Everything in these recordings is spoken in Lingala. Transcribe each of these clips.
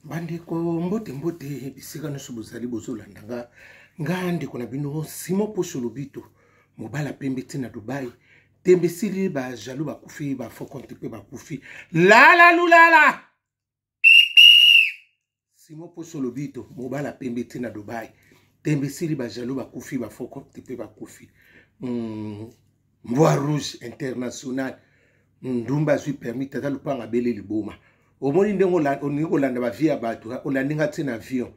Bandeko mbote mbote bisika no subuzali bozolanda nga ndeko na bino Simon Poso Lobito mobala pembe tina Dubai tembe sili ba jaloux ba kufi ba faux compte pe ba kufi la lulala Simon Poso Lobito mobala pembe tina Dubai tembe sili ba jaloux ba kufi ba faux compte pe ba kufi Voix rouge international ndumba zui permis tata lupanga bele liboma omoni ndengo landa ba via bato olandinga tina avion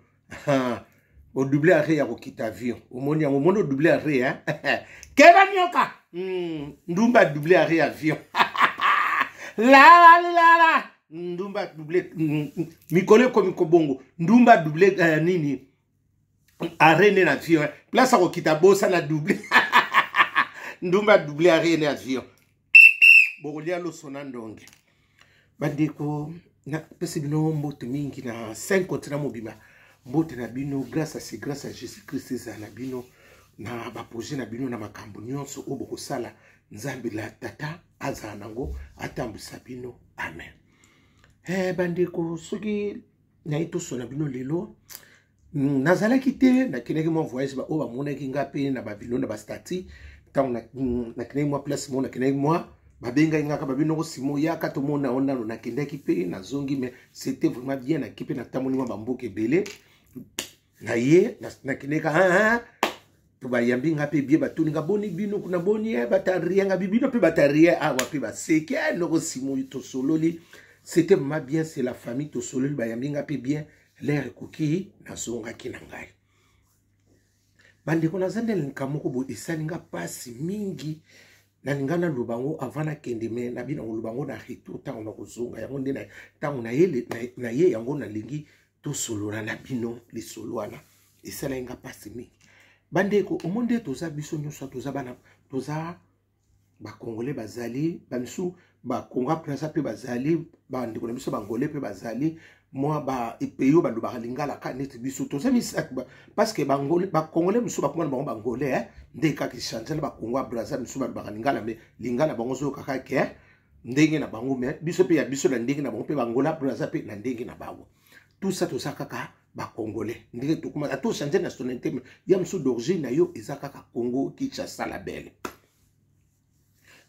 o double arrêt ya kokita avion omoni yango mono double arrêt hein keba nyoka ndumba double arrêt avion la ndumba double mikole ko mikobongo ndumba double nini arrêt na avion place kokita bosa na double ndumba double arrêt na avion bokolia lo sonandonge bandeko na pesi bino mbote mingi na 5 continents mobima mbote na bino grâce à Jésus-Christ eza na bino na ba projet na bino na makambo nyonso obo kosala nzambe la tata aza nango atambisa bino amen. Bandeko soki na itoso na bino lelo nazalaki te na kineki mo voyage ba oba monaki ngape na ba bino na ba stati tango na kineki mo place mo na kineki mo babenga ingaka babino ko simo yaka to mona onda na kendaki pe na zongi mais c'était vraiment bien na kipe na tamoni ma bamboke belé na ye na kineka to ba yambi ngape bie batuni nga boni bino kuna boni bataria nga bibino pe bataria awa pe ba seke no ko simo to sololi c'était vraiment bien, c'est la famille to sololi ba yambi ngape bien l'air kuki na zonga kinangai bandi kona zandel nkamoko bo esalinga pasi mingi na ngana lubango avana kendeme na bina lubango na retour tango na kozonga yango nde na tango na ye yango na lingi to solola na bino li solwana esala nga pasi mingi bandeko omonde toza biso nyonso toza bana toza ba congolais bazali bamisu ba konga prince pe bazali bandeko na biso bangolais pe bazali moi ba epeyo ba lobaka lingala ka net biso toza misak parce que bangolais ba congolais biso ba komana bango bangolais nde ka ki changer ba kongo braza biso ba lobaka lingala mais lingala bango zo kaka ke ndenge na bango mais biso pe ya biso na ndenge na bango pe bangola braza pe na ndenge na bango tout ça toza kaka ba congolais ndenge to kuma to changer nationalité mais ya mso d'origine na yo eza kaka Congo Kinshasa la belle.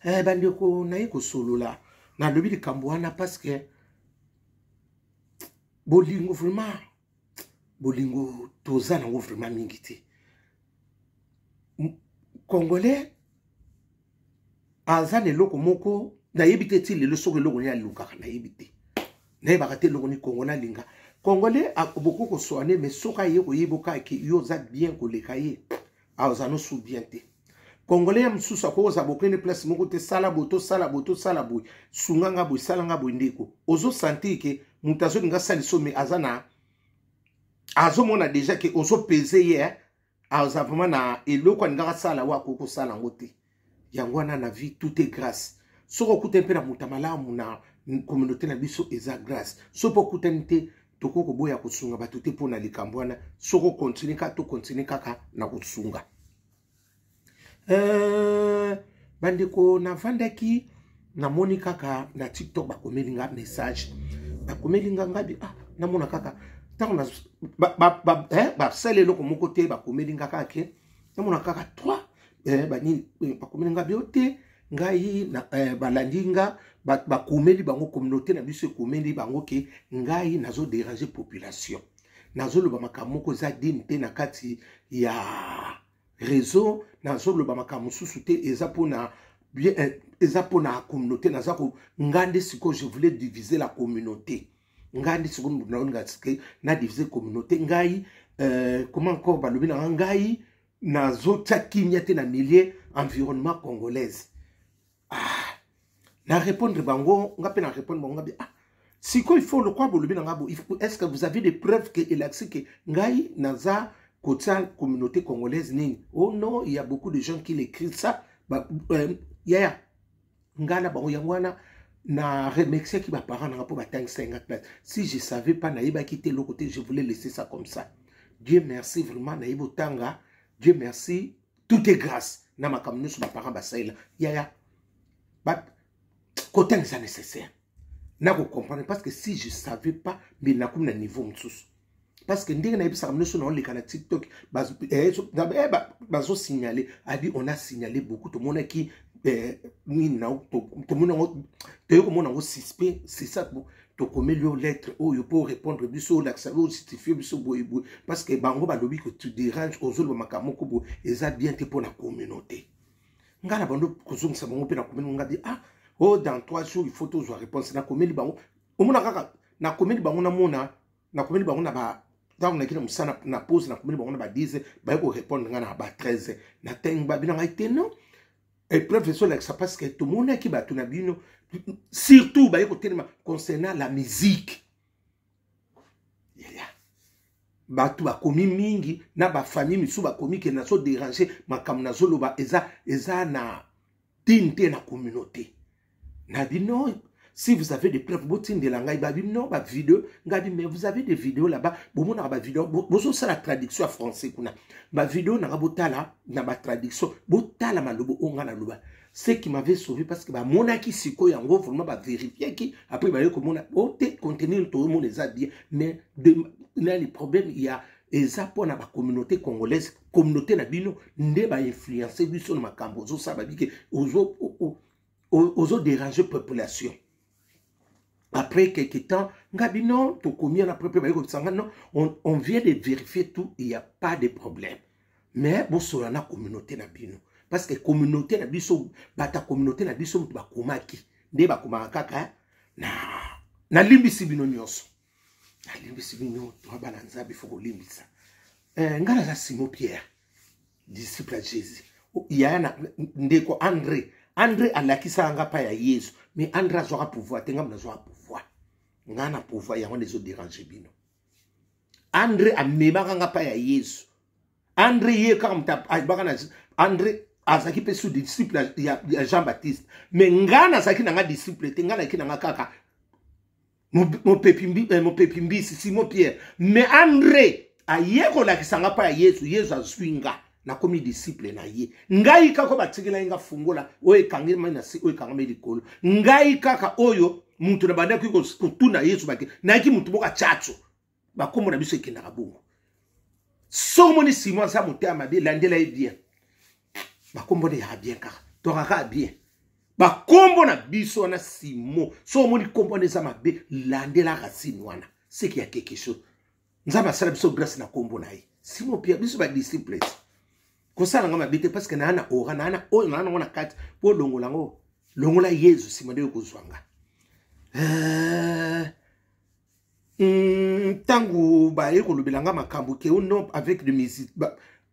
Bandeko na yeko solola na lobi likambo wana parce que bolingo vraiment bolingo toza nango vraiment mingi te congolais aza leloko moko nayebi te ti lelo soki eloko ni alukaka nayebi te nayebaka te eloko ni kongo nalinga congolais akoboko kosoane mais soki aye koyeboka ke yo oza bien koleka ye aza no su bien te congolais ya mosusu akokoza bokende place moko te sala boto sala boy sunganga boy salanga boy ndeko ozo sentir ke mutu azolinga saliso me aza na azomona déjà ke ozo pese ye aza vraiment na eloko alingaka sala wa akoko sala yango te yango wana na vie tout est grâce soko okuta mpe na mutu malamu na communauté na biso eza grâce sopo okutani te tokoko boya kosunga bato te mpo na likambo wana soko continue ka to continue kaka na kosunga. Bandeko na vandaki na moni kaka na TikTok bakomeli nga message bakomeli nga ngabi namona kaka tango na ba sele loko moko te bakomeli nga kaka ke namona kaka 3 bani bakomeli nga biote ngai na balandi nga bakomeli bango communauté na biso komeli bango ke ngai nazo déranger population nazo loba makambo moko za dine te na kati ya réseau nazo loba makambo susu te eza pona bien eza pona communauté nazako ngande siko je voulais diviser la communauté ngande siko na diviser communauté ngai comment encore balobi na ngai nazo tsakinya te na milieu environnement congolaise na répondre bango ngape na répondre bango ngabi siko il faut le quoi balobi na ngabo est-ce que vous avez des preuves que elaxi que ngai naza côté communauté congolaise nini? Oh non, il y a beaucoup de gens qui l'écrivent ça. Ya ngana bango yangwana na remercier qui va parents na pour batang 50 places. Si je savais pas naïba quitter le côté, je voulais laisser ça comme ça. Dieu merci vraiment naïbo tanga. Dieu merci, tout est grâce. Na makamnu sur ma parents basaila. Ya ba côté ça nécessaire. na ko comprendre parce que si je savais pas mais na comme na niveau mtsusu parce que ndenge na yebisa kamno so na on le TikTok bazo signaler a dit on a signalé beaucoup tout monde qui ni na tout monde te ko mona suspect c'est ça to comme les lettres oh yo pour répondre biso la ça veut justifier biso boy parce que bango ba lobi que tu déranges aux autres makamoko bo eza bien te pour la communauté ngana bando kozongisa bango pe na communauté ngadi ah oh dans 3 jours il faut toujours réponse na communauté bango omona kaka na communauté bango na mona na communauté bango na ba donc na kina musana na pause na communauté bango na ba 10 ba ko répondre ngana ba 13 na teng ba bina ngaite non et professeur là ça parce que tout le monde qui ba tuna bino surtout ba ko tellement concernant la musique batu bakomi mingi na ba famille misu bakomi ke na so déranger makam na zoloba eza na tinte na communauté na bino si vous avez des preuves botin de langai ba bino ba vidéo ngadi mais vous avez des vidéos là-bas bomo na ba vidéo bozo ça la traduction en français kuna ba vidéo na botala na ba traduction botala malobo onga na loba ce qui m'avait sauvé parce que ba monaki siko yango vraiment ba vérifier qui après ba yeko mona ote contenir tout le monde les a bien mais là le problème il y a eza pour na ba communauté congolaise communauté na bino nde ba influencer biso na makambo zo ça ba bike ozo déranger population. Après quelques temps, Ngabino, on vient de vérifier tout, il n'y a pas de problème. Mais bon, sur la communauté Nabino. Parce que la communauté Nabiso, ta communauté Nabiso, tu vas komaki. Ne ba komakaka, na limbisi bino nyonso. Na limbisi bino, tu vas balanza, il faut limbisa. Ngala za Simon Pierre, disciple à Jésus. Il y a un ndeko André. André alakisa anga pa ya Yesu. Mais André a zora pouvoir, tenga mna zora pouvoir. Ngana pouvoir, ya wane zo déranger bino. André a memanga pa ya Yesu. André ye kamta André azaki pe sous disciple ya Jean-Baptiste. Mais ngana zaki nanga disciple, tenga na kinanga kaka. Mon pepimbi Simon Pierre. Mais André a ye ko lakisa anga pa ya Yesu, Yesu azwinga. Na komi disciple na ye ngai kako batikela inga fungola oye kangema na si oye kangema likolo ngai kaka oyo muntu na banda ko kutuna Yesu bake na ki muntu boka chacho bakombo na biso ekenda kabungu somo ni Simon sa muté mabe landela e bien bakombo de ya bien kaka to kaka bien bakombo na biso na Simon somo ni kombo ne za mabe landela racine wana c'est qu'il y a quelque chose nzaba sala biso grâce na kombo na ye Simon Pierre biso ba disciple kosala ngama bete parce que nana ora nana o nana ngona kati po longola ngo longola Yesu simade kozwanga tangu ba eko lobelanga makambo ke ono avec de musique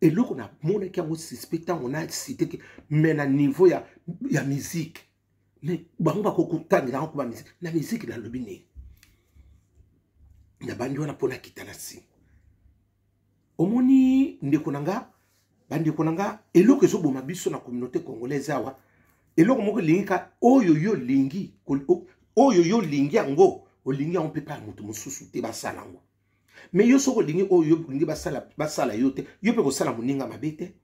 et loko na mona ki ngo suspectant on a cité que mais na niveau ya musique mais bango ba ko kutanga ko ba musique na musique na lobine na bandi wana pona kitana si omoni ndeko nanga bandi konanga eloko ezo boma biso na communauté congolaise awa eloko moko lingika oyo yo lingi yango olingi on peut pas mutu mususu te basala ngo mais yo soko lingi oyo lingi basala yo te yo pe ko sala muninga mabete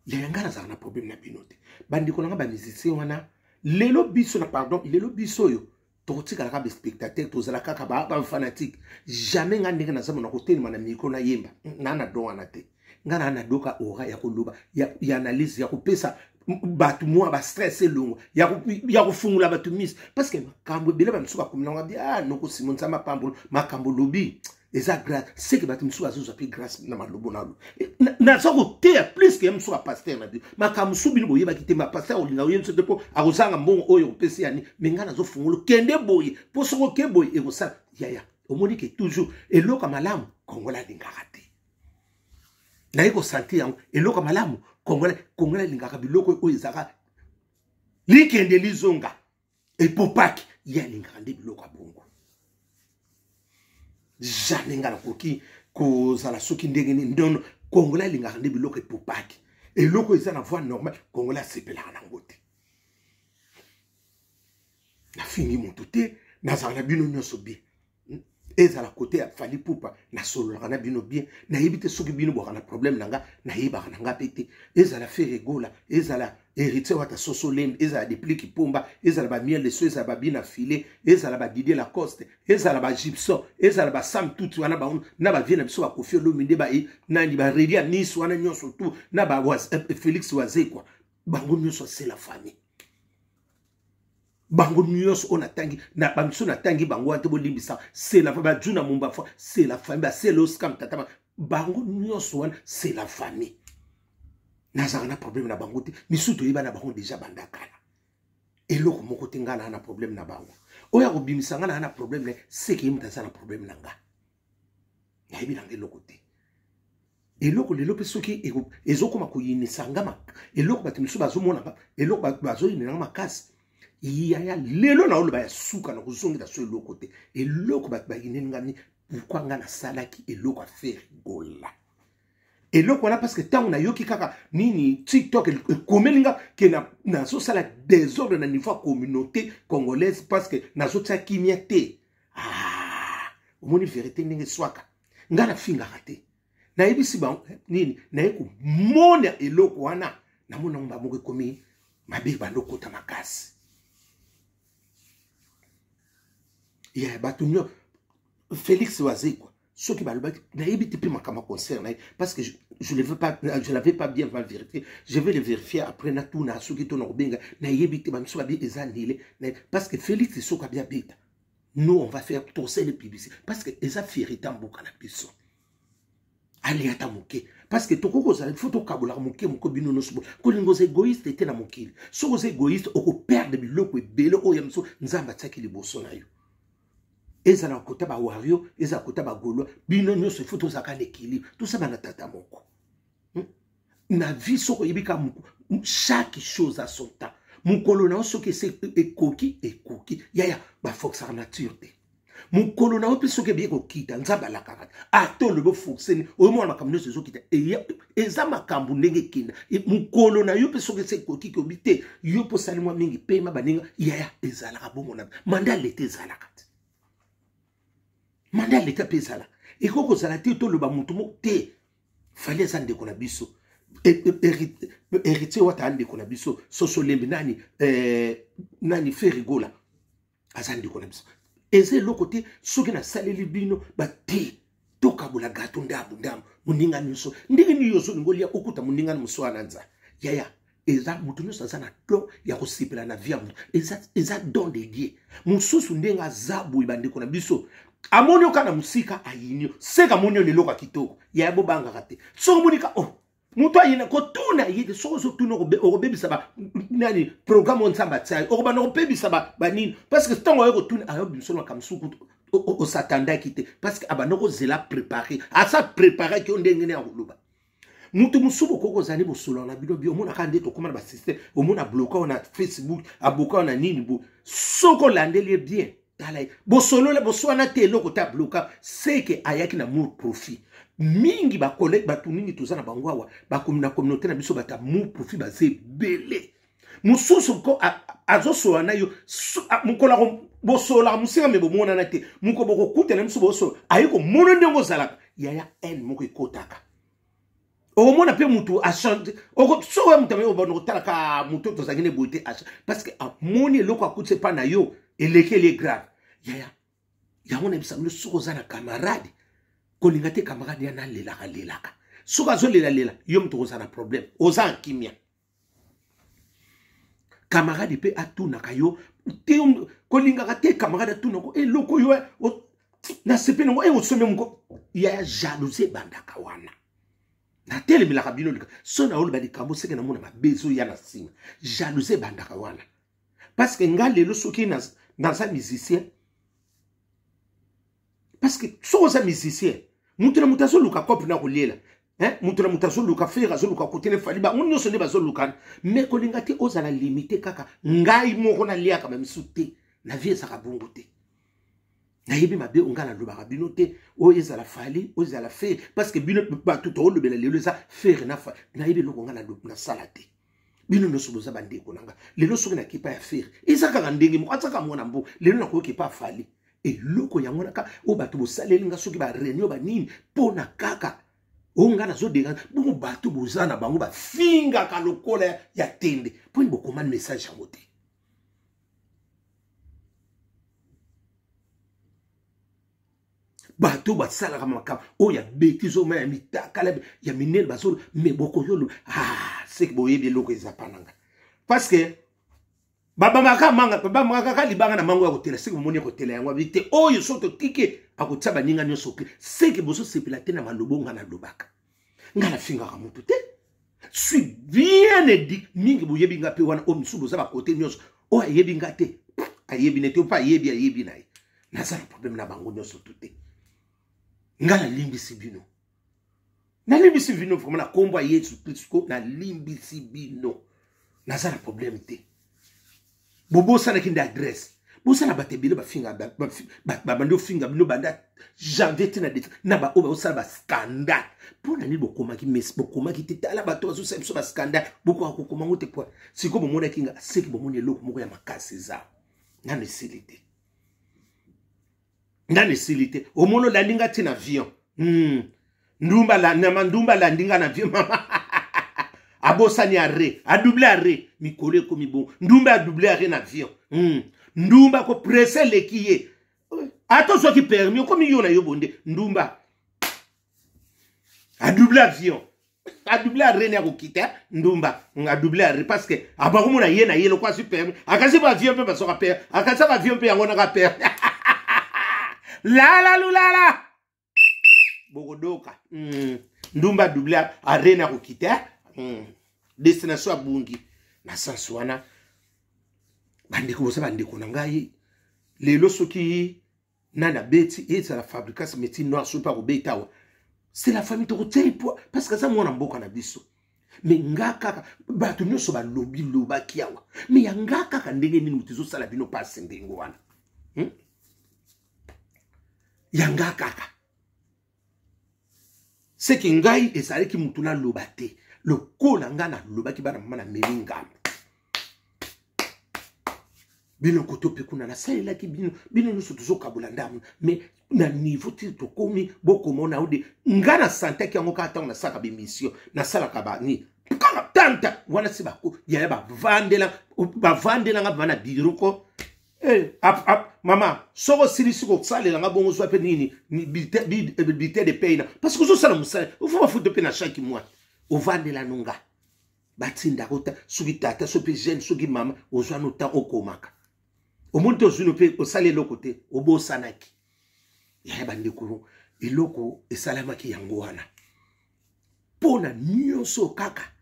ya ngana za na problème na binote bandi konanga ba musicien wana lelo biso na pardon lelo biso yo totika la spectateur tozala kaka ba fanatique jamais ngandenge na zamu na kotelema na micro na yemba nana doana te ngana na doka ora ya koluba ya analyse ya kopesa batu mwa ba stress longo ya kufungula batu mis parce que makambo bele ba msuka komina ngadi noko Simon sama pambo makambo lobi eza grâce c'est que batu msuka zo zapi grâce na malobo nalo na zako te plus que msuka pasteur na bi makambo subi no boyeba kite ma pasteur olinga yemso depo akozanga mbongo oyo kopesa yani mengana zo fungulo kende boye po soko ke boye e kosa ya omoni ke toujours eloko malamu kongola lingaka te na yeko santi yango eloko malamu kongola lingaka biloko oyo ezaka likende lizonga epopaki ya lingaka nde biloko abongo jamais ngala koki kozala soki ndenge ni ndono kongola lingaka nde biloko epopaki eloko eza na voie normale kongola sepelaka nango te na fingi motu te nazala na bino nyonso bien ezala côté ya Fally Ipupa na solo na bino bien na yebite soki bino bokana problème nanga na yeba nanga pété ezala Fer Egola ezala héritier wata Soso Lembe ezala Depli Kipumba ezala ba Miel Leso ezala ba Bina Filé ezala ba Didier Lacoste ezala ba Gibson ezala ba Sam Tutu wana ba na ba viena biso ba Koffi Olomide ba nani ba Redia Nice wana nyonso tout na ba Félix Wazekwa bango nyonso c'est la famille. Bango nyonso on atangi na bamiso na tangi bango ante bolimbisa c'est la famille Juna Mumbafa c'est la famille c'est l'Oscam tatama bango nyonso wana c'est la famille nazaka na problème na bango te misuto yeba na bango déjà bandakala eloko moko te ngana na problème na bango oya ko bimisa ngana na problème ne c'est que mutaza na problème na nga na yebi na eloko te eloko lelo pe soki ezokoma ko yinisa ngama eloko batimiso bazomona eloko bazoyina makasi yaya lelo na oloba ya suka na kuzongela so eloko te eloko bayinengani pourquoi ngana salaki eloko a Fer Egola eloko wana parce que tango na yoki kaka nini TikTok komelinga ke na so sala désordre na niveau communauté congolaise parce que na so tsa kimia te omoni vérité ndenge swaka ngana finga raté na yebisi ba nini na yeko mona eloko wana na mona mba moko komi mabe bandoko ta makasi. Il y a Batunyo, Félix Wazekwa, ceux qui balbent, n'ayez pas ma concerne, parce que je ne l'avais pas bien vérifié. Je vais le vérifier après Natuna, ceux qui tournent au Benga, n'ayez pas parce que Félix est ce qui a bien bête. Nous, on va faire tourner les publicités, parce que les affaires sont en boucan à pisson. Allez à ta mouké, parce que ton cause, il faut ton caboular mouké, mon cobino no subo. Quand les égoïstes étaient dans mon kill, ceux les égoïstes, on perd de biloko et belo, oh yamso, nzamba tsaki les bossonayou. Ezala kota ba wario, ezala kota ba golo, bino nyonso faut tozaka l'équilibre. Tout ça na tata moko. Na vie soko yebika chaque chose a son temps. Mukolo na soki c'est ekoki. Yaya ba fox nature te. Mukolo na opi soki bien kokita nzaba la karata. Ato le bo foxeni, o mo na kamno sezo kita. Eza makambu ndenge kinda. Mukolo na yopi soki c'est ekoki ko bité, yopo salimo mingi pema baninga yaya ezala ka bongo na. Manda lete ezala ka. Manda l'état pesala. Et quand on s'arrête tout le bamutumo te fallait s'en déconabiso. Héritier wata ande konabiso. Soso Lembe nani Fer Egola. Azan déconabiso. Et c'est l'autre côté ceux qui na salé libino ba te toka bula gato ndabu ndamu muninga nyuso. Ndenge ni yoso ngolia okuta muninga muso ananza. Yaya. Eza mutuno sazana do ya kosipela na via. Eza don de Dieu. Mususu ndenga zabu ibande konabiso. Amonyo kana musika ayinyo seka monyo lelo ka kitoko ya bo banga kate so monika muto ayina ko tuna yide so tuna ko bebisa ba nani programme on samba tsai o ba no bebisa ba nini parce que tango yo ko tuna ayo bimsolo ka musuku o satanda kite parce que abano ko zela préparer a ça préparer ki ondenge ne akuluba mutu musubo koko zani bo solo na bido bi o mona ka ndeto koma ba système o mona bloquer na Facebook aboka na nini bo soko landeli bien. Bosolo le boswana te loko ta bloka c'est que ayaki na mur profit mingi ba collègue ba tuningi tozana bangwawa ba komuna communauté na biso bata mur profit ba ze belé mususu ko azoso na yo mukola bosola musinga me bomona na te muko boko kutela musu boso ayiko mono ndenge zalaka yaya en moko ikotaka o mona pe mutu a chanter o so wa mutame o bono talaka mutu tozangine boité parce que amoni loko akutse pa na yo elekele grave yaya yamona bisamlo sokoza na camarade kolinga te camarade yana lelaka soka zo lela yo mtu kozana problème oza kimia camarade pe atuna kayo te kolinga te camarade atuna ko eloko yo na sepe ngo osome mko yaya jalousie bandaka wana na tele milaka bino lika so na oloba likambo seke na mona mabezo yana sima jalousie bandaka wana parce que ngalelo soki dans un musicien parce que so un musicien mutuna mutazo luka cop na kolela mutuna mutazo luka fera zo luka kotele faliba munyo so ne bazo luka mais kolinga te ozala limité kaka ngai moko na liaka même souté na vie ça kabongo te na yebi mabe ongala lobaka bino te o ezala fali o ezala fe parce que bino ba tout o lobela lelo za faire na fa na yebi loko ngala na salate bino no suboza bandeko nanga lelo soki na kipa ya faire ezaka ndenge mo atsaka mona mbo lelo na ko kipa fali eloko yango naka o bato bosaleli nga soki ba réunion ba nini pona kaka o nga na zo denga bongo bato bozana bango ba finga ka lokola ya tende poni bokoma message yango te bato basalaka makambo oyo ya bêtise oyo ya mitakala ya minene basolo me bokoyolo seki boyebi eloko eza pananga parce que babamaka kaka libanga na mango ya kotela seki bomoni ya kotela yango abi te oyo so totike akotia baninga nyonso te seki bozosepela te na malobo nga na lobaka nga nafingaka motu te suis bien éduqué mingi boyebi nga mpe wana oyo misusu boza bakote nyonso oyo ayebi nga te ayebi ne te mpo ayebi na ye naza na problème na bango nyonso tu te nga nalimbisi bino vraiment na kombo ya Yesu Kristo nalimbisi bino naza na problème te bobosanaki nde adresse bosala bato ebele bafinga babandi ofinga bino banda janvier te na décembre na baoyo baosala bascandale mpo na nini bokomaki mesi bokomaki te tala bato bazosala biso bascandale bokoka kokoma ngo te po sikoyo bomonaki nga seki bomoni eloko moko ya makasi eza nano esili te nano esili te omona olandi nga te na avion ndumba alandi nga na avion mama abosani arrêt adouble arrêt mikolo ekomi bongo ndumba adouble arrêt na avion ndumba ko presse leki ye ato soki permis okomi yo na yo bonde ndumba adouble avion adouble arrêt ne akokita ndumba adouble arrêt parce que abakomona ye na ye lokwa si permis akasi ba avion pe basoka père akasi ba avion pe yango na ka père la lulala bokodoka ndumba adouble arrêt ne akokita destination abungi na sansu wana bandeko bosa bandeko na ngai lelo soki nana beti ezala fabricas métier noir so pa kobeta wa c'est la famille to tepo parce que ça mwana mboka na biso me ngaka bato nyonso balobi lobaki yawa me ya ngaka ka ndenge nini mutu ezosala bino pasi ndengo wana ya ngaka seki ngai ezalaki mutu na loba te lokola nga na lobaki bana mama na meli ngambo bino koto pe kuna na salelaki bino nyonso tozokabula ndamu me na niveau ti tokomi bokomona ode nga na santaki yango kaka ntango nasalaka bemission nasalaka bani kaka tanta wana si bako yaya bavandelanga bana biroko mama soko silisi kosalelanga bongo zwa mpe nini bulletin de paye na parce que ozosala mosala ofo bafuta mpe na chaque mois ovandela nonga batinda kota soki tata so mpe jeune soki mama ozwa no temps okomaka omoni te ozwi no mpe osala eloko te obosanaki yaya bandeko eloko esalamaki yango wana mpo na nyonso kaka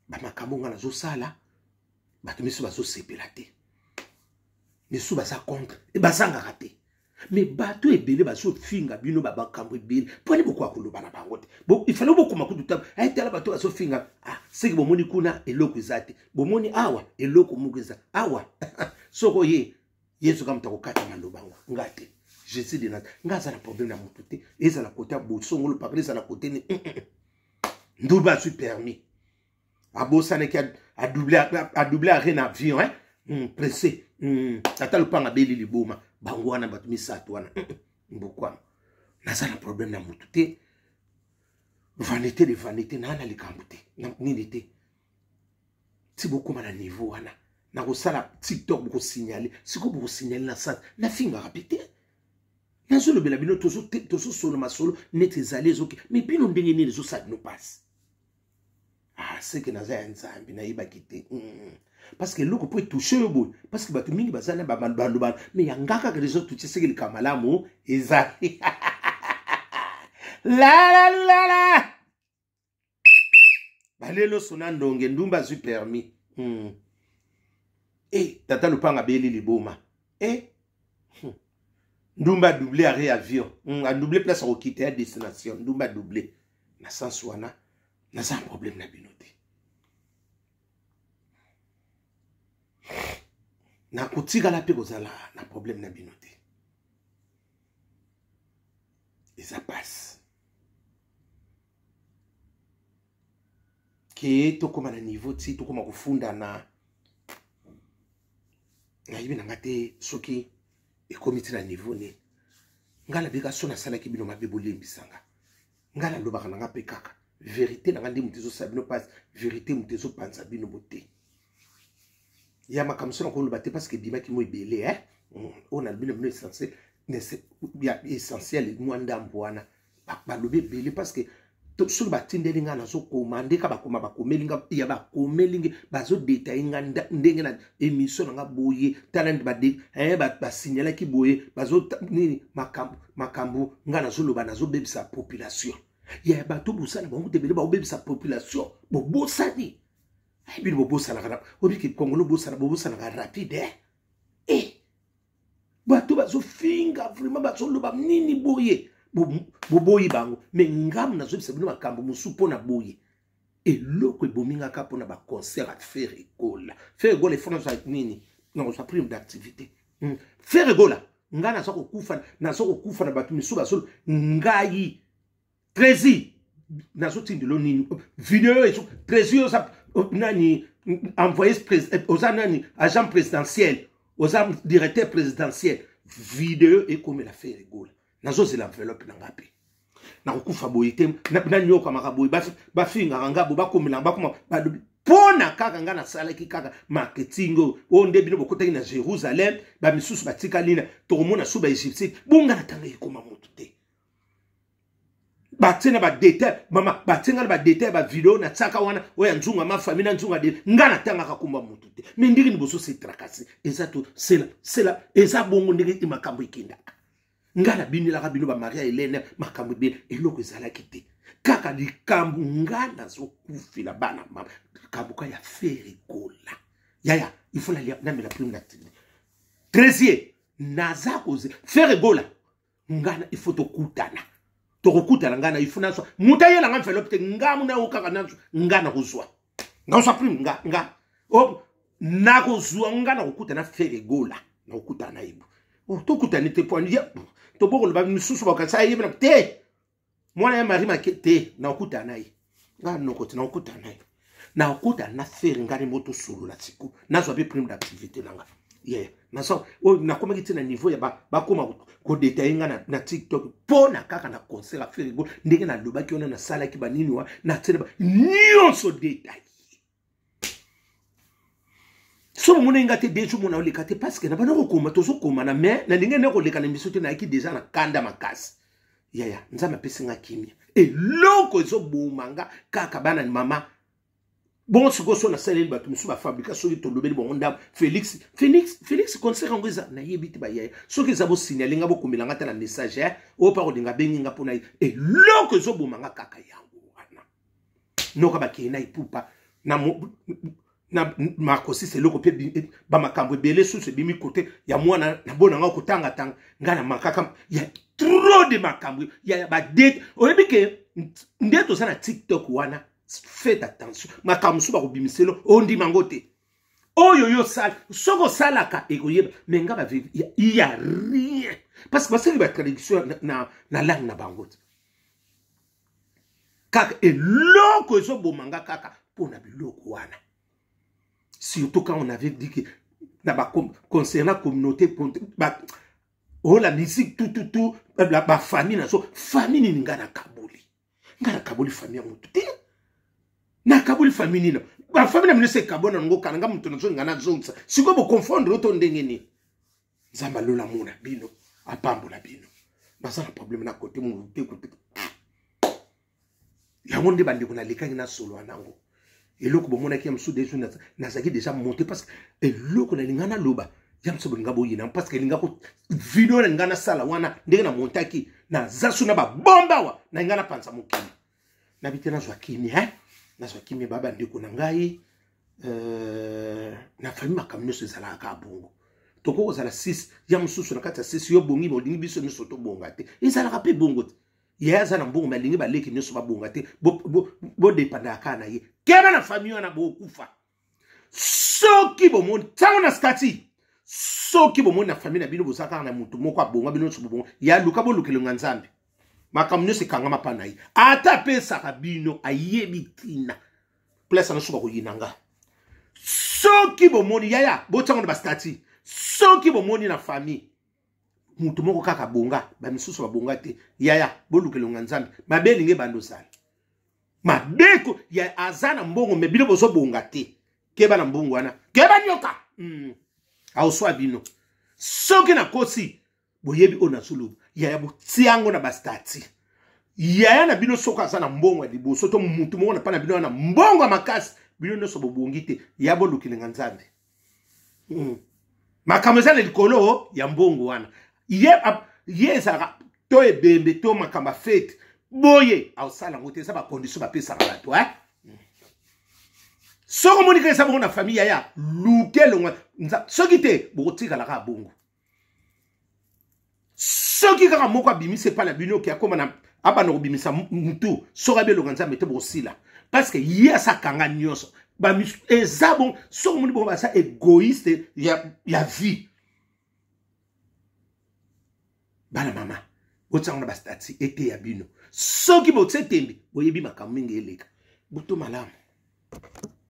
bamakambo nga nazosala bato miso bazosepela te miso baza contre bazangaka te me bato ebele bazofinga bino babakambo ebele mponi bokoka koloba na bango te ifale bokoma kutu taba ayetala bato bazofinga seki bomoni kuna eloko eza te bomoni awa eloko moko eza awa soko ye yesu ka moto akokata maloba nga te jésus de nazareth nga aza na problème na motu te ezala kote ya bosongolo pakala ezala kote ni nduba azwi permis abosanaki adouble arrêt na avion pressé tata lopanga beli liboma bango wana bato misato wana mbokwana naza na problème na motu te vanité de vanité naana likambo te nini te ti bokoma na niveau wana nakosala tiktok bokosignale sikoyo bokosignale na sante nafingaka mpe te nazolobela bino tozosola masolo neti ezali ezoki me bino ndenge nini ezosala bino pasi seke naza ya nzambe nayebaki te parce que eloko mpo etouche yo boye parce que bato mingi baza na balobana me yanga kaka ezotouche seke likambo malamu ezali lalalulala balelo sona ndonge ndumba azwi permis tata lopanga beli liboma ndumba adouble arrêt avion adouble place akokita ya destination ndumba adouble na sens wana naza un problème na bino te nakotikala mpe kozala na problème na bino te eza pasi ke tokóma na niveau ti tokóma kofunda na nayebi nanga te soki et comité na niveau ne ngala beka sona sala ki bino mabe bolembisanga ngala lobaka nanga pe kaka vérité nanga ndi mutezo sabino passe vérité mutezo panza bino bote ya makamso na ko lobate parce que bima ki mo ebele on a bino essentiel bien essentiel mwanda mbwana ba lobe bele parce que sur batindeli nga nazo komande ka bakoma bakomelinga ya bakomelinga bazo détailler nga ndenge na émission nga boye talent ba de ba signaler ki boye bazo nini makambu nga nazo loba nazo bebisa population ya bato busana bango tebele ba bebisa population bo bosani bi bo bosana kana obi ki kongolo bosana rapide bato bazo finga vraiment bazo loba nini boye boboyi bango me ngam na zobisa bino makambo musupo na boye eloko ebominga ka pona ba concert à faire école France nini non ça prime d'activité faire école ngana soko kufa na batu misuba solo ngai trezi na zoti ndilo nini video et trezi ça nani envoyé aux nani agent présidentiel aux directeur présidentiel vidéo et comme la faire école nazo c'est l'enveloppe na ngapi na kufa boyite na nyoka makaboy ba finga ngabo ba komela ba kuma ba pona kaka ngana sala ki kaka marketing o ndebino bokotaki na Jérusalem ba misusu batika lina to mona suba Egypte bunga na tanga ikoma mutu te batina ba détail mama batinga ba détail ba video na tsaka wana oya nzunga ma famille na nzunga de ngana tanga kakumba mutu te mindiri ni boso c'est tracasser exacto c'est là eza bongo ndenge imakambo ikinda ngala bini la bino ba Maria Hélène makambo be eloko ezala kite kaka likambu ngana zo kufila bana mama kabuka ya faire gola yaya il faut la na prime d'activité 13e naza cause faire gola ngana il faut to kutana ngana il faut naso mutaye la enveloppe te ngamu na okaka naso ngana kozwa ngaso prime nga o na kozwa ngana kokutana faire gola na okutana ibu to kutana te point to boko le ba misusu ba kasa yebna te mwana ya mari makete na okuta nayi nga nokoti na okuta nayi na okuta na faire ngani moto solo la tiku na zo be prime d'activité nanga na so o na koma kiti na niveau ya ba koma ko détailler nga na TikTok pona kaka na concert à faire go ndenge na loba ki ona na sala ki ba nini wa na tsena ba nyonso détail so mona ngate dejo mona olekate parce que na bana ko koma to so koma na mais na ndenge ne ko lekana misote na ki déjà na kanda makasi yaya nzama pesinga kimia eloko ezo bomanga kaka bana ni mama bon siko so na saleli batu musu ba fabrika so to lobeli bon ndam Félix concert ngoza na yebiti ba yaya so ke zabo signaler ngabo komela ngata na message o pa ko dinga benginga pona eloko ezo bomanga kaka yango wana noka ba ke na ipupa na makosi c'est loko pe ba makambo belé sous ce bimi côté ya mwana na bona nga kutanga tanga ngana makaka ya trop de makambo ya ba date oyebi ke ndeto sana TikTok wana faites attention makambo suba ko bimiselo ondi mangote oyo yo sala soko salaka ekoyeba menga ba il y a rien parce que c'est la traduction na langue na bangote kaka eloko ezo bomanga kaka pona biloko wana. Surtout quand on avait dit que concernant la communauté, la musique, tout, la famille, famille ni ngana kaboli. Ngana kaboli famille mutu. Na kaboli famille ni. La famille na se kabona ngo kananga mutu na zo ngana zonsa. Siko bo confondre oto ndenge ni. Zamba lola mona bino, apambo la bino. Basa na problème na côté mu côté. Ya monde bandi kuna lekani na solo anango. Et l'autre, bon, on a qui a mis des jours, n'a déjà monté parce que et l'autre, on a l'ingana loba, yam so ngabo yina parce que l'ingako vidéo l'ingana sala wana ndena montaki na zasuna ba bomba wa na ngana panza mukini na bitena zo kimi na zo kimi baba ndeko na ngai na famille makamno se zala ka bongo toko ko zala 6 yam susu na kata 6 yo bongi mo dingi biso miso to bonga te ezala ka pe bongo te yaza na mbongo malingi baleki nyoso ba bonga te bo dépenda kana ye keba na famille wana bo kufa soki bo mon tango na skati soki bo mon na famille na bino bo saka na mutu moko abonga bino so bonga ya luka bo lukelo nganzambe makamno se kanga mapana ye ata pesa ka bino ayebi tina place na suba ko yinanga soki bo moni yaya bo tango na skati soki bo moni na famille mutu moko kaka bonga ba misusu ba bonga te yaya bolukelonga nzambe mabe linge bando sala mabeko ya azana mbongo me bino bozo bonga te keba na mbongo wana keba nyoka auswa bino soki na kosi boyebi ona sulu yaya botiango na bastati yaya na bino soka azana mbongo ya liboso to mutu moko na pana bino na mbongo makasi bino no so bobongi te ya bolukelenga nzambe makambo eza na likolo ya mbongo wana ye ezalaka to ebembe to makambo fete boye ausala ngo te eza bakondition bapesaka bato soko monika eza bongo na famille ya luke longa soki te bokotikalaka bongo soki kaka moko abimisa epai na bino oke akóma na abana kobimisa mutu soki abelonga nzambe te bokosila parce que ye asakanga nyonso eza bon soki moni bongo baza égoïste ya vie bana mama otiango na bastati ete ya bino soki botie tembe boyebi makambo mingi eleka butu malamu